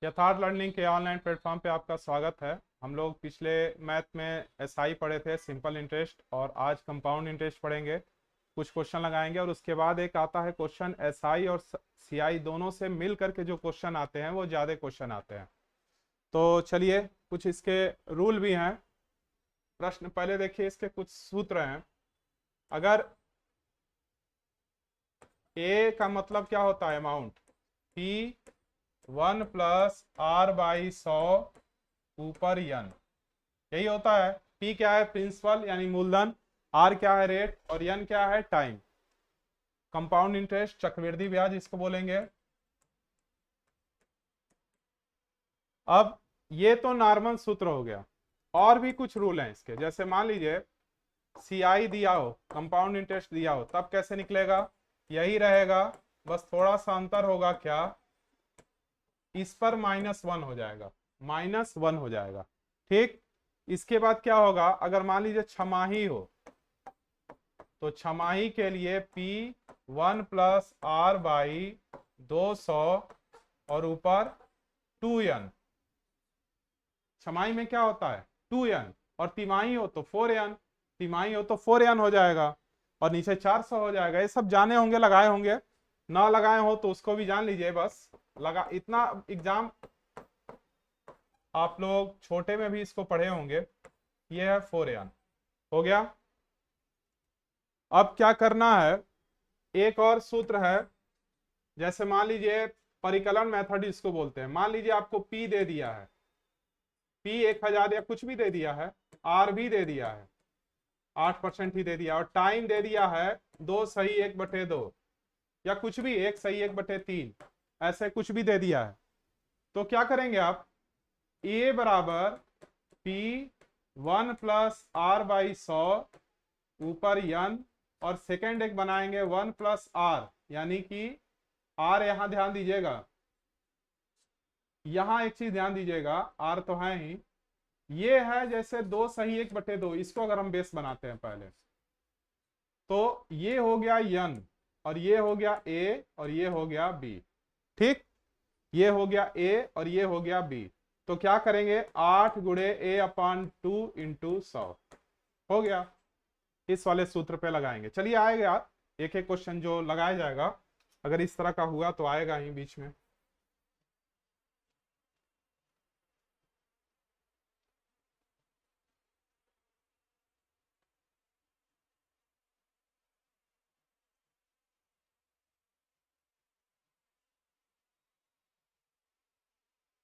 यथार्थ लर्निंग के online platform पे आपका स्वागत है। हम लोग पिछले मैथ में एसआई पढ़े थे, सिंपल इंटरेस्ट, और आज कंपाउंड इंटरेस्ट पढ़ेंगे। कुछ क्वेश्चन लगाएंगे और उसके बाद एक आता है क्वेश्चन एसआई और सीआई दोनों से मिल करके जो क्वेश्चन आते हैं वो ज़्यादा क्वेश्चन आते हैं। तो चलिए, कुछ इसके रूल भी हैं। प्रश्न पहले देखिए, इसके कुछ सूत्र हैं। अगर ए का मतलब क्या होता है, अमाउंट, पी 1 + r/100 ऊपर n, यही होता है। पी क्या है, प्रिंसिपल यानी मूलधन, आर क्या है, रेट, और एन क्या है, टाइम। कंपाउंड इंटरेस्ट, चक्रवृद्धि ब्याज इसको बोलेंगे। अब ये तो नॉर्मल सूत्र हो गया। और भी कुछ रूल हैं इसके, जैसे मान लीजिए सीआई दिया हो, कंपाउंड इंटरेस्ट दिया हो, तब कैसे निकलेगा, यही रहेगा, बस थोड़ा सा अंतर होगा। क्या, इस पर -1 हो जाएगा, -1 हो जाएगा। ठीक। इसके बाद क्या होगा, अगर मान लीजिए छमाही हो तो छमाही के लिए P 1 + r/200 और ऊपर 2n। छमाही में क्या होता है, 2n, और तिमाही हो तो 4n। तिमाही हो तो 4n हो जाएगा, और नीचे 400 हो जाएगा। ये सब जाने होंगे, लगाए होंगे, ना लगाए हो तो उसको भी जान लीजिए। बस लगा, इतना एग्जाम आप लोग छोटे में भी इसको पढ़े होंगे। ये है 4n, हो गया। अब क्या करना है, एक और सूत्र है। जैसे मान लीजिए परिकलन मेथड इसको बोलते हैं। मान लीजिए आपको P दे दिया है, P 1000 या कुछ भी दे दिया है, R भी दे दिया है, 8% ही दे दिया, और टाइम दे दिया है 2 सही 1/2, या कुछ भी 1 सही 1/3, ऐसे कुछ भी दे दिया है। तो क्या करेंगे आप, A बराबर P 1 + r/100 ऊपर n, और सेकेंड एक बनाएंगे 1 + r, यानी कि r, यहां ध्यान दीजिएगा, यहां एक चीज ध्यान दीजिएगा, r तो है ही, ये है जैसे 2 सही 1/2, इसको अगर हम बेस बनाते हैं पहले, तो ये हो गया n, और ये हो गया a, और ये हो गया b। ठीक, ये हो गया a और ये हो गया b। तो क्या करेंगे, 8 × a/2 × 100 हो गया। इस वाले सूत्र पे लगाएंगे। चलिए आएगा, एक एक क्वेश्चन जो लगाया जाएगा, अगर इस तरह का हुआ तो आएगा ही बीच में।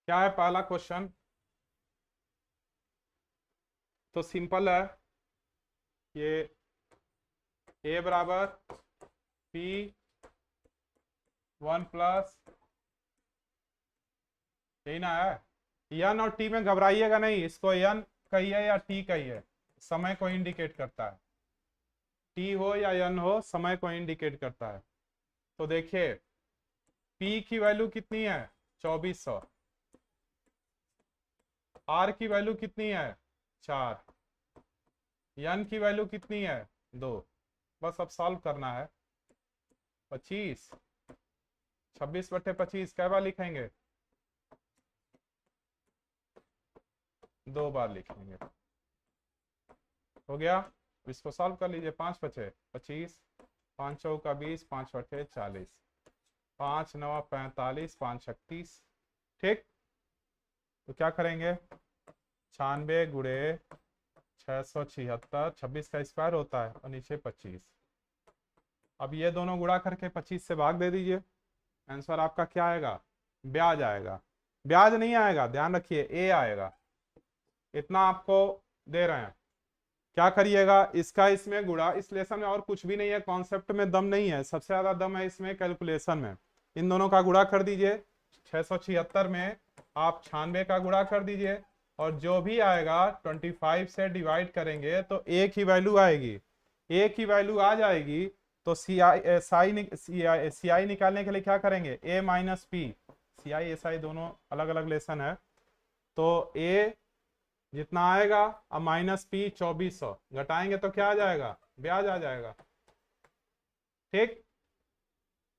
क्या है पहला क्वेश्चन, तो सिंपल है। ये a बराबर P 1 + यही ना है। n और t में घबराइएगा नहीं, इसको n कहिए या t कहिए, समय को इंडिकेट करता है। t हो या n हो, समय को इंडिकेट करता है। तो देखिए p की वैल्यू कितनी है, 2400। r की वैल्यू कितनी है, 4। n की वैल्यू कितनी है, 2। बस अब सॉल्व करना है। 25, 26/25 कै बार लिखेंगे, 2 बार लिखेंगे। हो गया। इसको सॉल्व कर लीजिए। 5 बचे 25, 5 चौका 20, 5 अठे 40, 5 9 45, 5 36। ठीक। तो क्या करेंगे, 96 × 676, 26 का स्क्वायर होता है, और नीचे 25। अब ये दोनों गुणा करके 25 से भाग दे दीजिए। आंसर आपका क्या आएगा, ब्याज आएगा। ब्याज नहीं आएगा, ध्यान रखिए, ए आएगा। इतना आपको दे रहे हैं। क्या करिएगा, इसका इसमें गुणा, इस लेसन में और कुछ भी नहीं है, कॉन्सेप्ट में दम नहीं है, सबसे ज्यादा दम है इसमें कैलकुलेशन में। इन दोनों का गुणा कर दीजिए। 676 में आप 96 का गुणा कर दीजिए, और जो भी आएगा 25 से डिवाइड करेंगे तो एक ही वैल्यू आएगी। एक ही वैल्यू आ जाएगी तो सी आई निकालने के लिए क्या करेंगे, a - p। C I S I दोनों अलग अलग लेसन है। तो a जितना आएगा, अब -p 2400 घटाएंगे तो क्या आ जाएगा, ब्याज आ जाएगा। ठीक।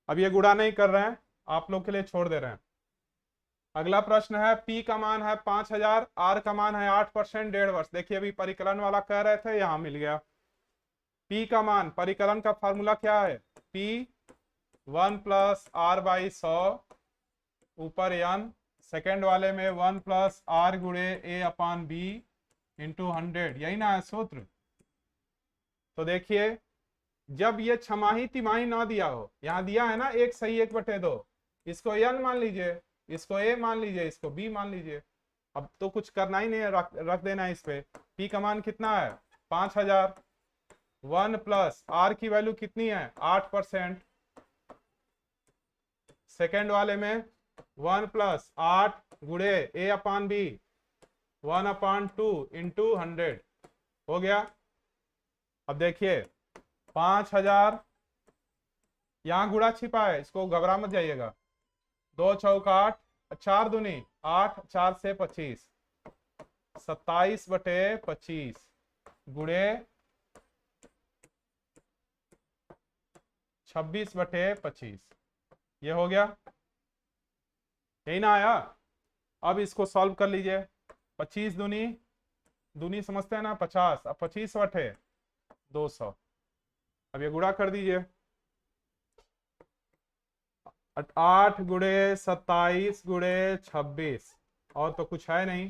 अब ये गुणा नहीं कर रहे हैं, आप लोग के लिए छोड़ दे रहे हैं। अगला प्रश्न है, P का मान है 5000, R का मान है 8%, 1.5 वर्ष। देखिए अभी परिकलन वाला कह रहे थे, यहां मिल गया। P का मान, परिकलन का फार्मूला क्या है, P 1 प्लस R बाई 100 ऊपर n, सेकेंड वाले में 1 प्लस R गुणे A अपान B इंटू 100, यही ना है सूत्र। तो देखिए जब ये छमाही तिमाही ना दिया हो, यहां दिया है ना 1 सही 1/2, इसको n मान लीजिए, इसको a मान लीजिए, इसको b मान लीजिए। अब तो कुछ करना ही नहीं है, रख देना है इस पे। p का मान कितना है 5000, 1 प्लस r की वैल्यू कितनी है 8%, सेकेंड वाले में 1 प्लस 8 गुणे a अपान b 1/2 इंटू 100 हो गया। अब देखिए 5000, यहां गुणा छिपा है, इसको घबरा मत जाइएगा। 2 चौक 8, 4 दूनी 8, 4 से 25, 27/25 गुणे 26/25, ये हो गया, यही ना आया। अब इसको सॉल्व कर लीजिए। 25 दूनी, दूनी समझते हैं ना 50, अब 25/200, अब ये गुणा कर दीजिए। 8 गुणे 27 गुणे 26, और तो कुछ है नहीं,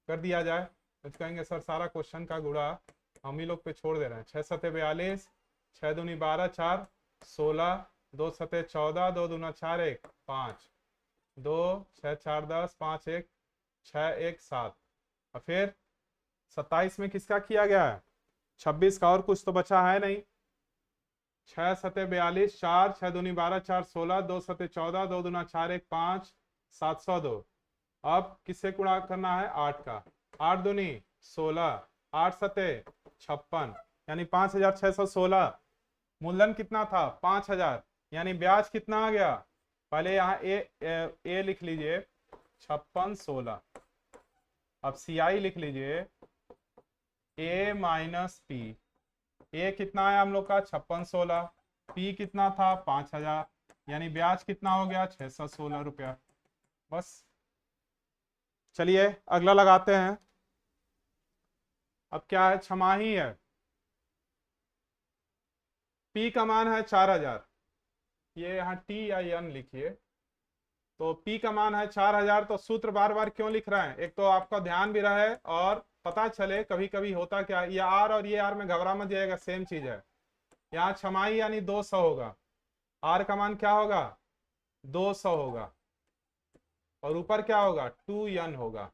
कर दिया जाए। तो कहेंगे सर सारा क्वेश्चन का गुणा हम ही लोग पे छोड़ दे रहे हैं। 6 सते 42, 6 दूनी 12, 4 16, 2 सते 14, 2 दूना 4, 1 5, 2 6 4 10, 5 1 6 1 7। और फिर 27 में किसका किया गया है, 26 का, और कुछ तो बचा है नहीं। 6 सते 42, 4 6 दूनी 12, 4 16, 2 सते 14, 2 दूना 4 1 5, 702। अब किससे गुणा करना है 8 का, 8 दूनी 16, 8 सते 56, यानी 5616। मूलधन कितना था 5000, यानी ब्याज कितना आ गया, पहले यहाँ ए लिख लीजिए 5616। अब CI लिख लीजिए A माइनस P। ए कितना है हम लोग का 5616, P कितना था 5000, यानी ब्याज कितना हो गया 616 रुपया। बस चलिए अगला लगाते हैं। अब क्या है, छमाही है, P का मान है 4000, ये यहाँ T या N लिखिए। तो P का मान है 4000, तो सूत्र बार बार क्यों लिख रहे हैं, एक तो आपका ध्यान भी रहे और पता चले। कभी कभी होता क्या, ये R और ये R में घबरा मत जाएगा, सेम चीज है। यहाँ छमाही यानी 200 होगा, R का मान क्या होगा 200 होगा, और ऊपर क्या होगा 2n होगा,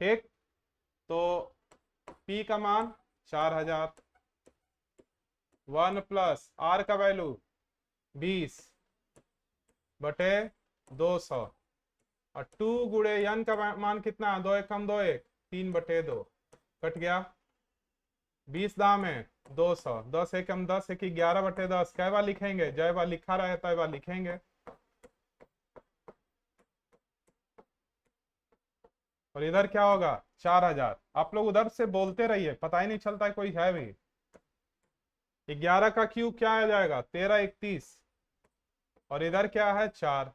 ठीक। तो P का मान 4000, 1 प्लस R का वैल्यू 20 बटे 200, और 2 गुणे n का मान कितना, 2 1 कम 2 1, 3/2 कट गया। 20 दाम है 200, 10 1 कम 10 1 11/10, कै बार लिखेंगे, जय बार लिखा रहे तो बार लिखेंगे। और इधर क्या होगा 4000। आप लोग उधर से बोलते रहिए, पता ही नहीं चलता है कोई है भी। 11 का क्यूब क्या आ जाएगा 13 31, और इधर क्या है 4,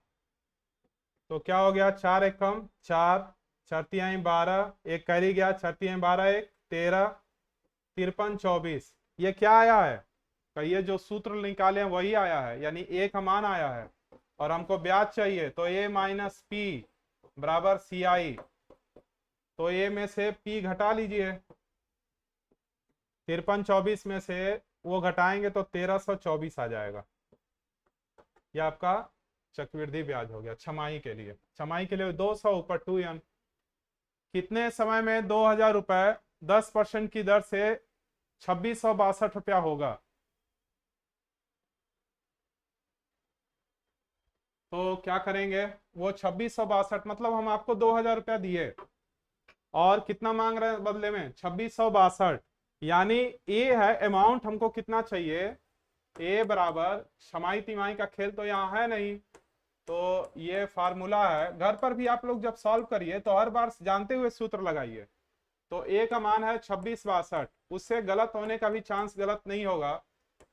तो क्या हो गया 4 1 कम 4, 4 3 12, एक कैरी गया, 4 3 12 1 13, 53 24। ये क्या आया है, ये जो सूत्र निकाले हैं वही आया है, यानी A का मान आया है, और हमको ब्याज चाहिए, तो A माइनस P बराबर CI। तो A में से P घटा लीजिए, 53 24 में से वो घटाएंगे तो 1324 आ जाएगा। यह आपका चक्रवृद्धि ब्याज हो गया छमाही के लिए। छमाही के लिए 200 ऊपर 2n। कितने समय में 2000 रुपए 10% की दर से 2662 रुपया होगा। तो क्या करेंगे, वो 2662, मतलब हम आपको 2000 रुपया दिए और कितना मांग रहे हैं बदले में 2662, यानी ए है अमाउंट, हमको कितना चाहिए, ए बराबर, छमाही तिमाही का खेल तो यहाँ है नहीं, तो ये फार्मूला है। घर पर भी आप लोग जब सॉल्व करिए तो हर बार जानते हुए सूत्र लगाइए। तो ए का मान है 2662, उससे गलत होने का भी चांस गलत नहीं होगा,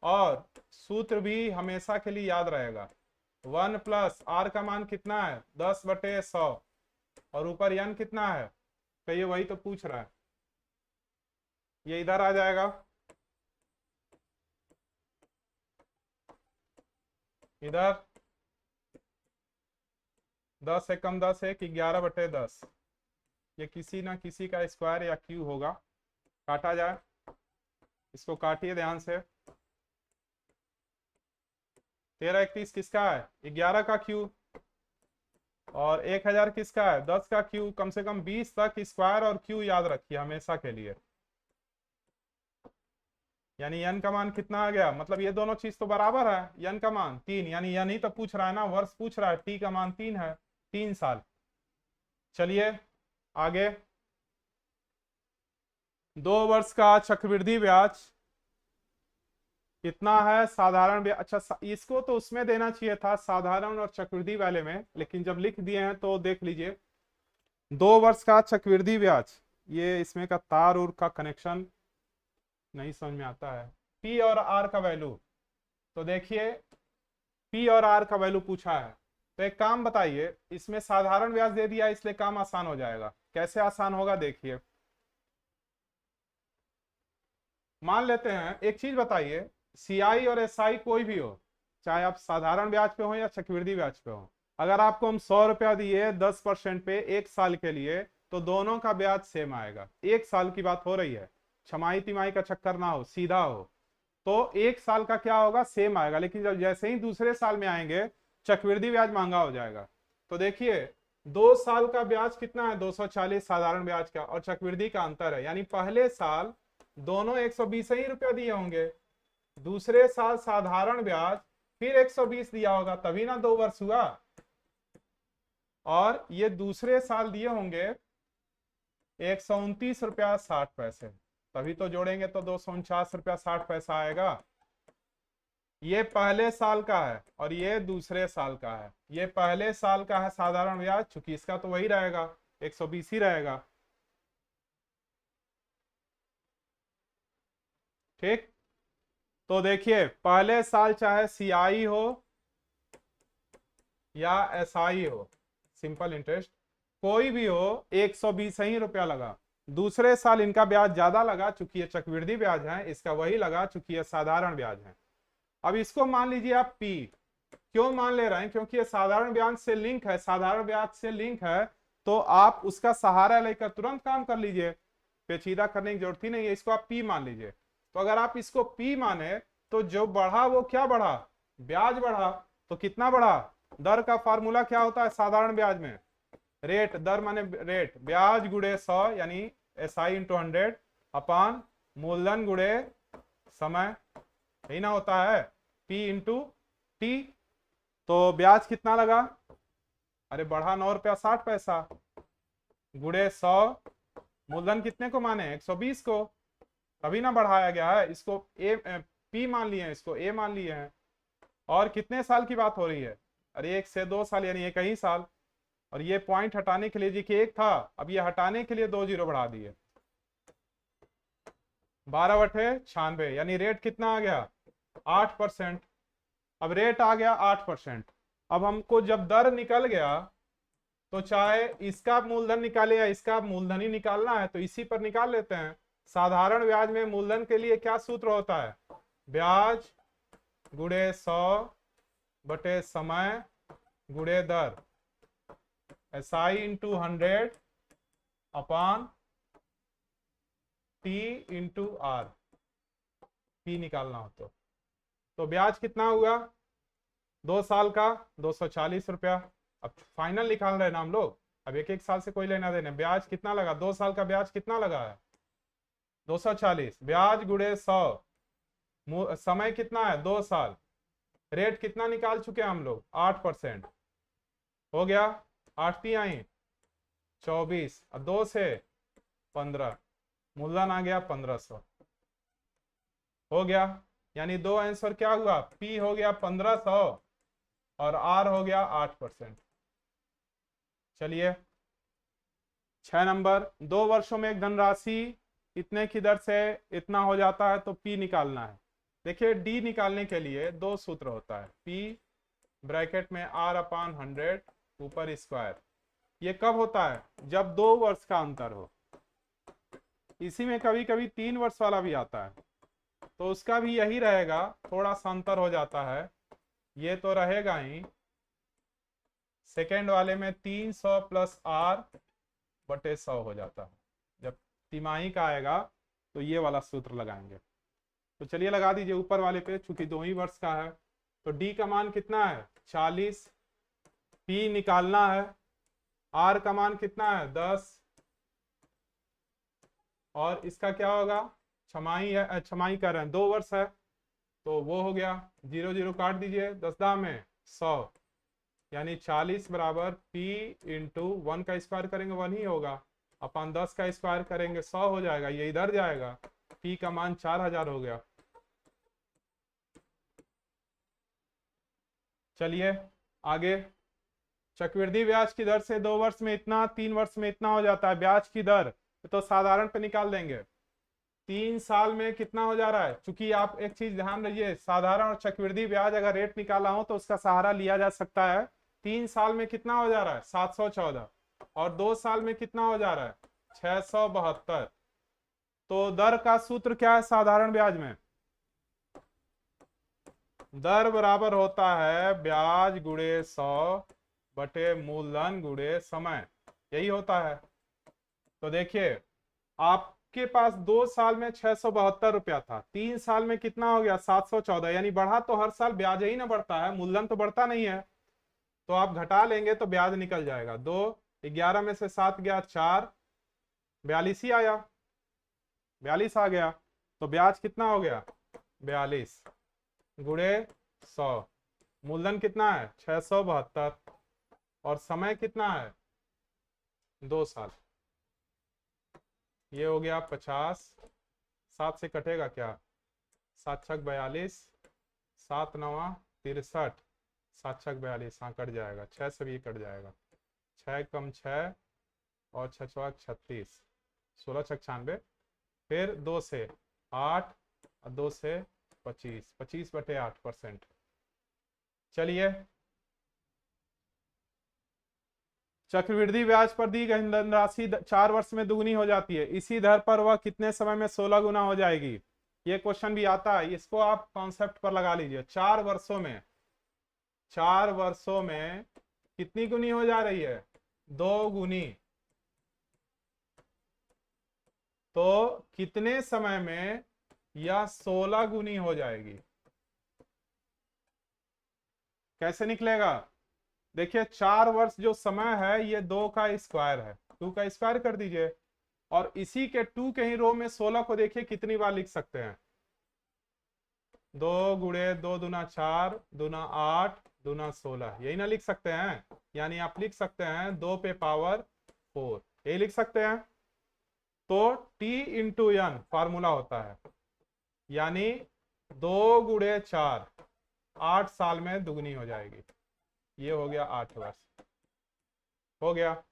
और सूत्र भी हमेशा के लिए याद रहेगा। 1 प्लस आर का मान कितना है 10/100 और ऊपर n कितना है, तो ये वही तो पूछ रहा है, ये इधर आ जाएगा, इधर 10 एकम 10 एक 11/10, ये किसी ना किसी का स्क्वायर या क्यू होगा, काटा जाए, इसको काटिए ध्यान से। 1331 किसका है 11 का क्यू, और 1000 किसका है 10 का क्यू। कम से कम 20 तक स्क्वायर और क्यू याद रखिए हमेशा के लिए। यानी n का मान कितना आ गया, मतलब ये दोनों चीज तो बराबर है, n का मान 3, यानी n ही तो पूछ रहा है ना, वर्ष पूछ रहा है, t का मान 3 है, 3 साल। चलिए आगे, 2 वर्ष का चक्रवृद्धि ब्याज कितना है साधारण ब्याज। अच्छा इसको तो उसमें देना चाहिए था साधारण और चक्रवृद्धि वाले में, लेकिन जब लिख दिए हैं तो देख लीजिए। 2 वर्ष का चक्रवृद्धि ब्याज, ये इसमें का तार उर का कनेक्शन नहीं समझ में आता है। पी और आर का वैल्यू, तो देखिए पी और आर का वैल्यू पूछा है, तो एक काम बताइए, इसमें साधारण ब्याज दे दिया इसलिए काम आसान हो जाएगा। कैसे आसान होगा देखिए, मान लेते हैं एक चीज बताइए, सीआई और एसआई कोई भी हो, चाहे आप साधारण ब्याज पे हो या चक्रवृद्धि ब्याज पे हो, अगर आपको हम 100 रुपया दिए 10% पे 1 साल के लिए, तो दोनों का ब्याज सेम आएगा। 1 साल की बात हो रही है, छमाही तिमाही का चक्कर ना हो, सीधा हो, तो 1 साल का क्या होगा सेम आएगा। लेकिन जब जैसे ही दूसरे साल में आएंगे चक्रवृद्धि ब्याज महंगा हो जाएगा। तो देखिए 2 साल का ब्याज कितना है 240 साधारण ब्याज का, और चक्रवृद्धि का अंतर है, यानी पहले साल दोनों 120 ही रुपया दिए होंगे, दूसरे साल साधारण ब्याज फिर 120 दिया होगा, तभी ना 2 वर्ष हुआ। और ये दूसरे साल दिए होंगे 129 रुपया 60 पैसे, तभी तो जोड़ेंगे तो 249 रुपया 60 पैसा आएगा। ये पहले साल का है और ये दूसरे साल का है। ये पहले साल का है साधारण ब्याज, चूंकि इसका तो वही रहेगा 120 ही रहेगा। ठीक, तो देखिए पहले साल चाहे सीआई हो या एसआई हो, सिंपल इंटरेस्ट कोई भी हो, 120 ही रुपया लगा। दूसरे साल इनका ब्याज ज्यादा लगा चूंकि ये चक्रवृद्धि ब्याज है, इसका वही लगा चूंकि ये साधारण ब्याज है। अब इसको मान लीजिए आप पी, क्यों मान ले रहे हैं, क्योंकि ये साधारण ब्याज से लिंक है, साधारण ब्याज से लिंक है, तो आप उसका सहारा लेकर तुरंत काम कर लीजिए, पेचीदा करने की जरूरत ही नहीं है, इसको आप पी मान लीजिए। तो अगर आप इसको पी माने तो जो बढ़ा वो क्या बढ़ा, ब्याज बढ़ा। तो कितना बढ़ा, दर का फार्मूला क्या होता है साधारण ब्याज में, रेट, दर माने रेट, ब्याज गुड़े 100 यानी एसआई इंटू 100 अपान मूलधन गुड़े समय, यही ना होता है, पी इंटू टी। तो ब्याज कितना लगा, अरे बढ़ा 9 रुपया 60 पैसा गुड़े 100, मूलधन कितने को माने 120 को, तभी ना बढ़ाया गया है। इसको ए पी मान लिए हैं, इसको ए मान लिए हैं। और कितने साल की बात हो रही है, अरे 1 से 2 साल यानी 1 ही साल। और ये पॉइंट हटाने के लिए जी कि 1 था, अब ये हटाने के लिए 2 जीरो बढ़ा दिए, 12/96 यानी रेट कितना आ गया 8%। अब रेट आ गया 8%। अब हमको जब दर निकल गया तो चाहे इसका मूलधन निकाले या इसका मूलधन ही निकालना है तो इसी पर निकाल लेते हैं। साधारण ब्याज में मूलधन के लिए क्या सूत्र होता है, ब्याज गुड़े 100 बटे समय गुड़े दर, एसआई इंटू 100 अपान टी इंटू आर, पी निकालना हो तो ब्याज कितना हुआ 2 साल का 240 रुपया। अब फाइनल निकाल रहे हैं ना हम लोग, अब एक एक साल से कोई लेना देना। ब्याज कितना लगा 2 साल का ब्याज कितना लगा है 240, ब्याज गुड़े 100, समय कितना है 2 साल, रेट कितना निकाल चुके हैं हम लोग 8%, हो गया 8 ती आई 24 और 2 से 15, मूलधन आ गया 1500, हो गया। यानी 2 आंसर क्या हुआ, पी हो गया 1500 और आर हो गया 8%। चलिए 6 नंबर, 2 वर्षों में एक धनराशि इतने की दर से इतना हो जाता है तो पी निकालना है। देखिए डी निकालने के लिए 2 सूत्र होता है, पी ब्रैकेट में R/100 ऊपर स्क्वायर। ये कब होता है? जब 2 वर्ष का अंतर हो। इसी में कभी कभी 3 वर्ष वाला भी आता है, तो उसका भी यही रहेगा, थोड़ा सा अंतर हो जाता है। ये तो रहेगा ही, सेकेंड वाले में 300 प्लस R/100 हो जाता है। जब तिमाही का आएगा तो ये वाला सूत्र लगाएंगे। तो चलिए लगा दीजिए ऊपर वाले पे, चूंकि 2 ही वर्ष का है। तो D का मान कितना है? 40। P निकालना है। R का मान कितना है? 10। और इसका क्या होगा? छमाही है, छमाही कर रहे हैं, 2 वर्ष है, तो वो हो गया। 0 0 काट दीजिए, 10 दाम में 100, यानी 40 बराबर P इंटू 1 का स्क्वायर करेंगे 1 ही होगा, अपन 10 का स्क्वायर करेंगे 100 हो जाएगा, ये इधर जाएगा। P का मान 4000 हो गया। चलिए आगे, चक्रवृद्धि ब्याज की दर से 2 वर्ष में इतना, 3 वर्ष में इतना हो जाता है ब्याज की दर, तो साधारण पे निकाल देंगे। 3 साल में कितना हो जा रहा है? चूंकि आप एक चीज ध्यान रखिए, साधारण और चक्रवृद्धि ब्याज अगर रेट निकाला हो तो उसका सहारा लिया जा सकता है। 3 साल में कितना हो जा रहा है? 714। और 2 साल में कितना हो जा रहा है? 672। तो दर का सूत्र क्या है साधारण ब्याज में? दर बराबर होता है ब्याज गुणे 100 बटे मूलधन गुणे समय, यही होता है। तो देखिए, आपके पास 2 साल में 672 रुपया था, 3 साल में कितना हो गया? 714, यानी बढ़ा तो हर साल ब्याज ही ना बढ़ता है, मूलधन तो बढ़ता नहीं है। तो आप घटा लेंगे तो ब्याज निकल जाएगा। 2, 11 में से 7 गया 4, 42 ही आया, 42 आ गया। तो ब्याज कितना हो गया? 42 गुणे 100। मूलधन कितना है? 672। और समय कितना है? 2 साल। ये हो गया 50। 7 से कटेगा क्या? 7 छक 42, 7 9 63, 7 छक 42, हाँ कट जाएगा, 6 से भी कट जाएगा। 6 कम 6 और 6 छक 36, 16 छक 96, फिर 2 से 8 और 2 से 25, 25/8%। चलिए, चक्रवृद्धि ब्याज पर दी गई धनराशि 4 वर्ष में दुगनी हो जाती है, इसी दर पर वह कितने समय में 16 गुना हो जाएगी? ये क्वेश्चन भी आता है, इसको आप कॉन्सेप्ट पर लगा लीजिए। 4 वर्षों में, 4 वर्षों में कितनी गुनी हो जा रही है? 2 गुनी। तो कितने समय में यह 16 गुनी हो जाएगी? कैसे निकलेगा? देखिए, 4 वर्ष जो समय है ये 2 का स्क्वायर है, 2 का स्क्वायर कर दीजिए, और इसी के 2 के ही रो में 16 को देखिए कितनी बार लिख सकते हैं? 2 गुणे 2 दूना 4, दूना 8, दूना 16, यही ना लिख सकते हैं? यानी आप लिख सकते हैं 2 पे पावर 4, यही लिख सकते हैं। तो T इंटू एन फार्मूला होता है, यानी 2 गुणे 4, 8 साल में दुगनी हो जाएगी। ये हो गया 8 वर्ष, हो गया।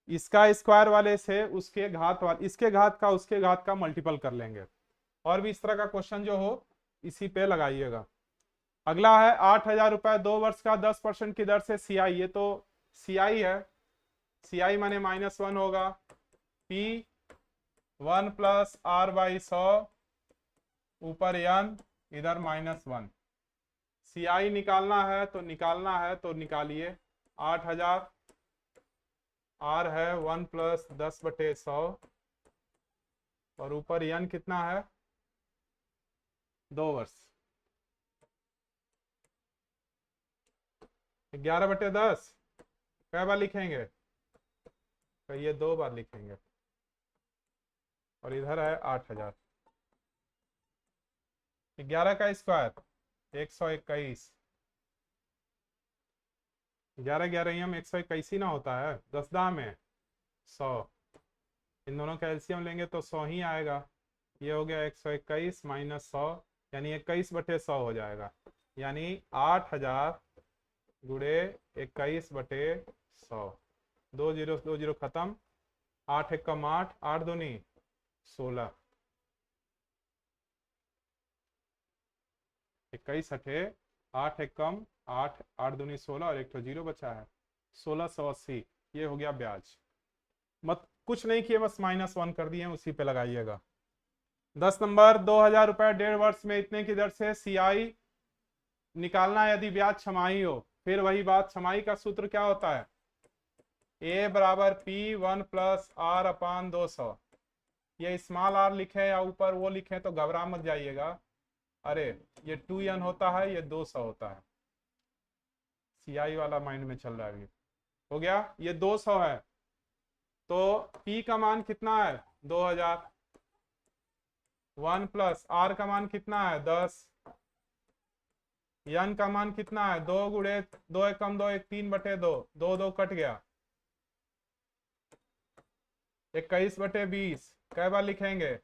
इसका स्क्वायर वाले से उसके घात वाले, इसके घात का उसके घात का मल्टीपल कर लेंगे। और भी इस तरह का क्वेश्चन जो हो इसी पे लगाइएगा। अगला है 8000 रुपए 2 वर्ष का 10% की दर से CI, ये तो CI है, CI माने -1 होगा, P1 प्लस R/100 ऊपर n, इधर -1। CI निकालना है तो निकालिए। 8000, R है 1 प्लस 10/100, और ऊपर n कितना है? 2 वर्ष। 11/10 कै बार लिखेंगे? तो ये 2 बार लिखेंगे, और इधर है 8000। 11 का स्क्वायर 121, 11 11 121 ही ना होता है, 10 दाम में 100, इन दोनों का एलसीएम लेंगे तो 100 ही आएगा। ये हो गया 121 माइनस 100, यानी 21/100 हो जाएगा, यानी 8000 गुणे 21/100। 2 जीरो 2 जीरो खत्म, 8 एकम 8, 8 दूनी 16, 21 8 एकम 8 8 दूनी 16 और एक तो जीरो बचा है, 1680। ये हो गया ब्याज। मत कुछ नहीं किए, बस -1 कर दिए, उसी पे लगाइएगा। 10 नंबर, 2000 रुपए 1.5 वर्ष में इतने की दर से सीआई निकालना यदि ब्याज छमाही हो। फिर वही बात, छमाही का सूत्र क्या होता है? ए बराबर P1 प्लस आर अपान 200। ये स्मॉल आर लिखे या ऊपर वो लिखे तो घबरा मत जाइएगा। अरे ये 2n होता है, ये 200 होता है। सीआई वाला माइंड में चल रहा है। हो गया, ये 200 है तो P का मान कितना है? 2000। 1 प्लस आर का मान कितना है? 10। n का मान कितना है? 2 गुणे 2 एक कम 2 एक 3/2, 2 2 कट गया, 21/20। कै बार लिखेंगे?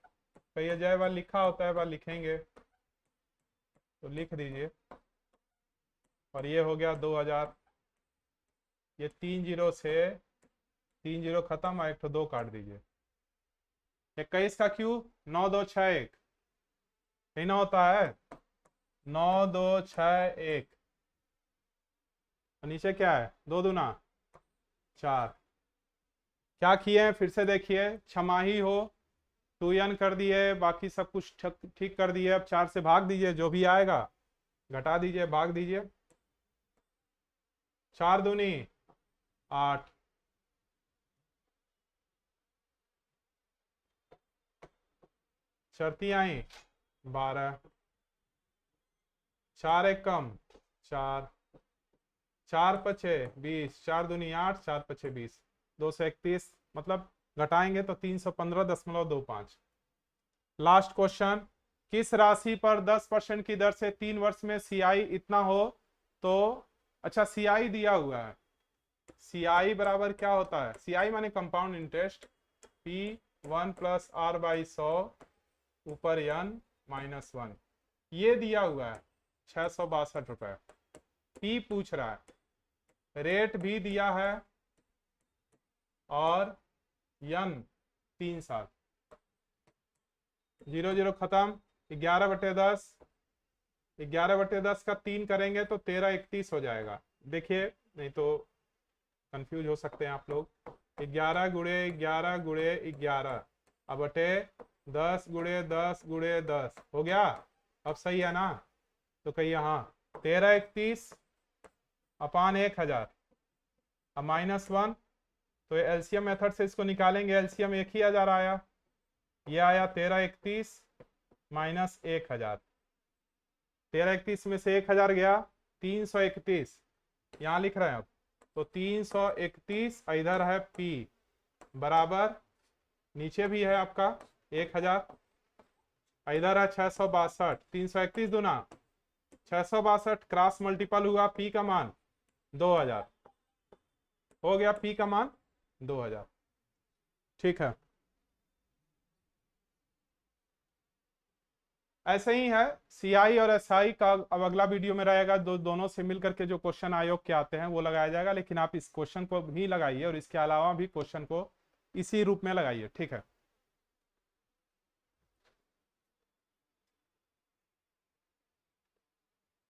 कई जय बार लिखा होता है, बार लिखेंगे तो लिख दीजिए। और ये हो गया 2000। ये 3 जीरो से 3 जीरो खत्म, एक तो 2 काट दीजिए। 21 का क्यू 9 2 6 1 नहीं ना होता है? 9 2 6 1। नीचे क्या है? 2 दूना 4। क्या किए हैं फिर से देखिए, छमाही हो 2n कर दिए, बाकी सब कुछ ठीक कर दिए। अब 4 से भाग दीजिए, जो भी आएगा घटा दीजिए, भाग दीजिए। 4 दूनी 8, चरती आई 12, 4 एक कम 4, 4 पछे 20, 4 दूनी 8, 4 पछे 20, 231। मतलब घटाएंगे तो 315.25। लास्ट क्वेश्चन, किस राशि पर 10% की दर से 3 वर्ष में सीआई इतना हो तो? अच्छा, सीआई दिया हुआ है। सीआई बराबर क्या होता है? सीआई माने compound interest, P1 plus R by 100 ऊपर n -1। ये दिया हुआ है 662 रुपए। P पूछ रहा है, रेट भी दिया है और n 3 साल। 0 0 खत्म, 11/10, 11/10 का 3 करेंगे तो 1331 हो जाएगा। देखिए, नहीं तो कंफ्यूज हो सकते हैं आप लोग। 11 गुणे 11 गुणे 11 अब बटे 10 गुणे 10 गुणे 10 हो गया। अब सही है ना? तो कहिए हाँ। 1331 अपान 1000, अब -1, तो एलसीएम मेथड से इसको निकालेंगे। एलसीएम 1000 आया, ये आया 1331 माइनस 1000। 1331 में से 1000 गया, 331 यहां लिख रहे हैं। अब तो 331 इधर है P बराबर, नीचे भी है आपका 1000, इधर है 662। 331 दूना 662, क्रॉस मल्टीपल हुआ, P का मान 2000 हो गया। P का मान 2000। ठीक है, ऐसे ही है सीआई और एसआई का। अब अगला वीडियो में रहेगा, दोनों से मिलकर के जो क्वेश्चन आयोग के आते हैं वो लगाया जाएगा। लेकिन आप इस क्वेश्चन को भी लगाइए और इसके अलावा भी क्वेश्चन को इसी रूप में लगाइए। ठीक है।